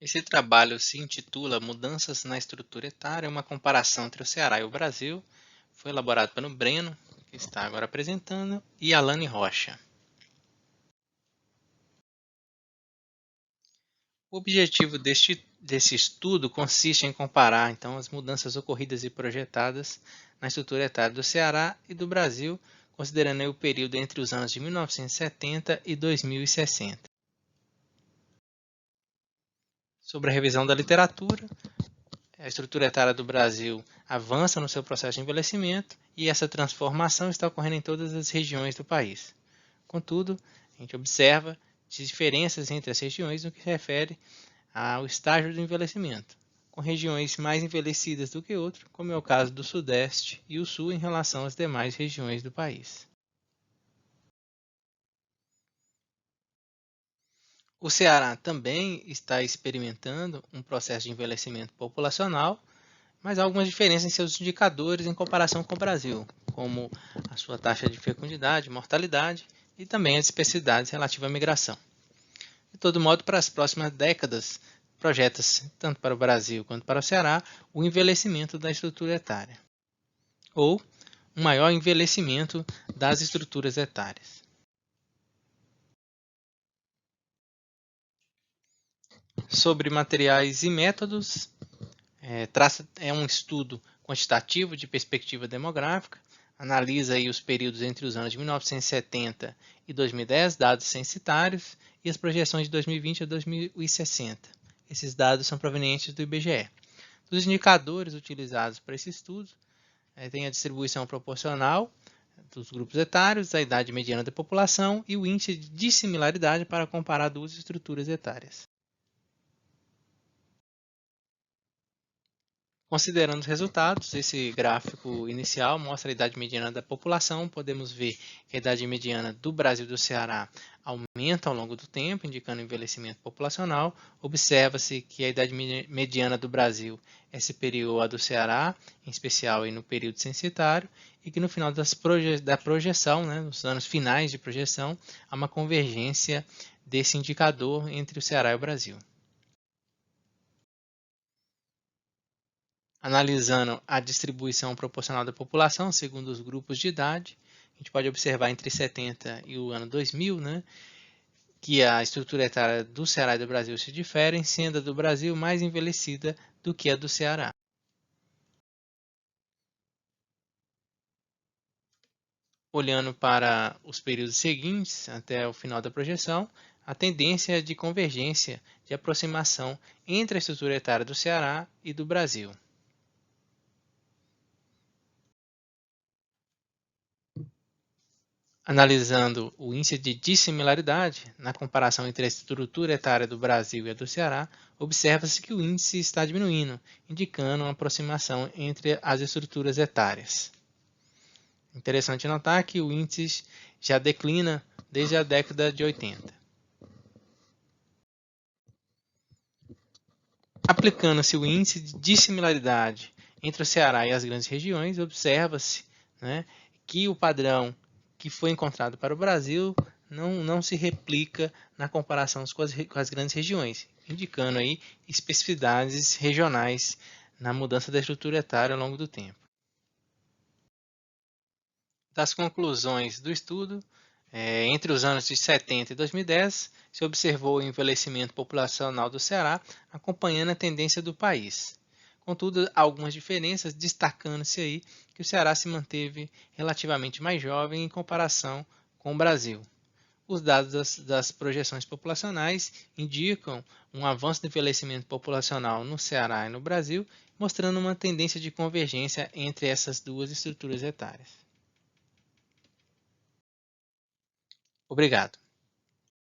Esse trabalho se intitula Mudanças na Estrutura Etária, uma comparação entre o Ceará e o Brasil. Foi elaborado pelo Breno, que está agora apresentando, e Alane Rocha. O objetivo desse estudo consiste em comparar então, as mudanças ocorridas e projetadas na estrutura etária do Ceará e do Brasil, considerando o período entre os anos de 1970 e 2060. Sobre a revisão da literatura, a estrutura etária do Brasil avança no seu processo de envelhecimento e essa transformação está ocorrendo em todas as regiões do país. Contudo, a gente observa diferenças entre as regiões no que se refere ao estágio do envelhecimento, com regiões mais envelhecidas do que outras, como é o caso do Sudeste e o Sul em relação às demais regiões do país. O Ceará também está experimentando um processo de envelhecimento populacional, mas há algumas diferenças em seus indicadores em comparação com o Brasil, como a sua taxa de fecundidade, mortalidade e também as especificidades relativas à migração. De todo modo, para as próximas décadas, projeta-se, tanto para o Brasil quanto para o Ceará, o envelhecimento da estrutura etária, ou um maior envelhecimento das estruturas etárias. Sobre materiais e métodos, é um estudo quantitativo de perspectiva demográfica, analisa aí os períodos entre os anos de 1970 e 2010, dados censitários, e as projeções de 2020 a 2060. Esses dados são provenientes do IBGE. Dos indicadores utilizados para esse estudo, tem a distribuição proporcional dos grupos etários, a idade mediana da população e o índice de dissimilaridade para comparar duas estruturas etárias. Considerando os resultados, esse gráfico inicial mostra a idade mediana da população. Podemos ver que a idade mediana do Brasil e do Ceará aumenta ao longo do tempo, indicando envelhecimento populacional. Observa-se que a idade mediana do Brasil é superior à do Ceará, em especial no período censitário, e que no final da projeção, nos anos finais de projeção, há uma convergência desse indicador entre o Ceará e o Brasil. Analisando a distribuição proporcional da população segundo os grupos de idade, a gente pode observar entre 70 e o ano 2000, que a estrutura etária do Ceará e do Brasil se diferem, sendo a do Brasil mais envelhecida do que a do Ceará. Olhando para os períodos seguintes, até o final da projeção, a tendência é de convergência, de aproximação entre a estrutura etária do Ceará e do Brasil. Analisando o índice de dissimilaridade na comparação entre a estrutura etária do Brasil e a do Ceará, observa-se que o índice está diminuindo, indicando uma aproximação entre as estruturas etárias. Interessante notar que o índice já declina desde a década de 80. Aplicando-se o índice de dissimilaridade entre o Ceará e as grandes regiões, observa-se que o padrão que foi encontrado para o Brasil não se replica na comparação com as grandes regiões, indicando aí especificidades regionais na mudança da estrutura etária ao longo do tempo. Das conclusões do estudo, entre os anos de 70 e 2010, se observou o envelhecimento populacional do Ceará, acompanhando a tendência do país. Contudo, há algumas diferenças, destacando-se aí que o Ceará se manteve relativamente mais jovem em comparação com o Brasil. Os dados das projeções populacionais indicam um avanço do envelhecimento populacional no Ceará e no Brasil, mostrando uma tendência de convergência entre essas duas estruturas etárias. Obrigado.